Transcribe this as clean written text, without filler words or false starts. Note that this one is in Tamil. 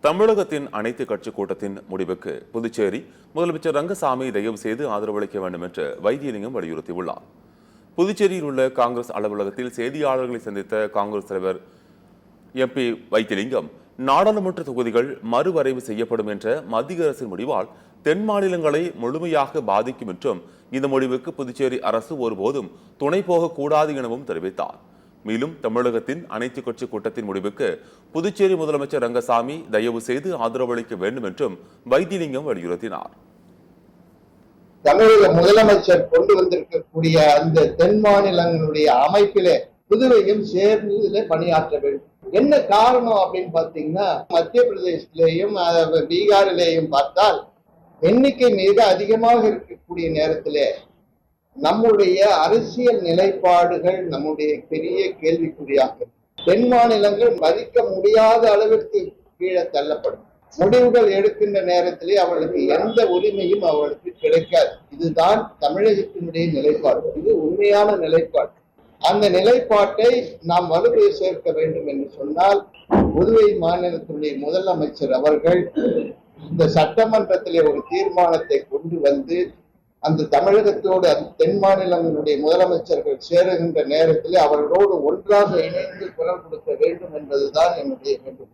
தமிழகத்தின் அனைத்து கட்சி கூட்டத்தின் முடிவுக்கு புதுச்சேரி முதலமைச்சர் ரங்கசாமி தயவு செய்து ஆதரவளிக்க வேண்டும் என்று வைத்தியலிங்கம் வலியுறுத்தியுள்ளார். புதுச்சேரியில் உள்ள காங்கிரஸ் அலுவலகத்தில் செய்தியாளர்களை சந்தித்த காங்கிரஸ் தலைவர் எம்பி வைத்தியலிங்கம், நாடாளுமன்ற தொகுதிகள் மறுவரைவு செய்யப்படும் என்ற மத்திய அரசின் முடிவால் தென் மாநிலங்களை முழுமையாக பாதிக்கும் என்றும் இந்த முடிவுக்கு புதுச்சேரி அரசு ஒருபோதும் துணை போகக்கூடாது எனவும் தெரிவித்தார். மேலும் தமிழகத்தின் அனைத்து கட்சி கூட்டத்தின் முடிவுக்கு புதுச்சேரி முதலமைச்சர் ரங்கசாமி தயவு செய்து ஆதரவளிக்க வேண்டும் என்றும் வைத்தியலிங்கம் வலியுறுத்தினார். தமிழக முதலமைச்சர் கொண்டு வந்திருக்கக்கூடிய அந்த தென் மாநிலங்களுடைய அமைப்பிலே புதுவையும் சேர்ந்து இதில் பணியாற்ற வேண்டும். என்ன காரணம் அப்படின்னு பாத்தீங்கன்னா, மத்திய பிரதேசத்திலேயும் பீகாரிலேயும் பார்த்தால் எண்ணிக்கை மிக அதிகமாக இருக்கக்கூடிய நேரத்திலே நம்முடைய அரசியல் நிலைப்பாடுகள் நம்முடைய பெரிய கேள்விக்குறியாக, தென் மாநிலங்கள் மதிக்க முடியாத அளவிற்கு கீழே தள்ளப்படும். முடிவுகள் எடுக்கின்ற நேரத்திலே அவர்களுக்கு எந்த உரிமையும் அவர்களுக்கு கிடைக்காது. இதுதான் தமிழகத்தினுடைய நிலைப்பாடு. இது உண்மையான நிலைப்பாடு. அந்த நிலைப்பாட்டை நாம் வலுவை சேர்க்க வேண்டும் என்று சொன்னால், புதுவை மாநிலத்தினுடைய முதலமைச்சர் அவர்கள் இந்த சட்டமன்றத்திலே ஒரு தீர்மானத்தை கொண்டு வந்து அந்த தமிழகத்தோடு அந்த தென் மாநிலங்களுடைய முதலமைச்சர்கள் சேருகின்ற நேரத்தில் அவர்களோடு ஒன்றாக இணைந்து குரல் கொடுக்க வேண்டும் என்பதுதான் என்னுடைய வேண்டும்.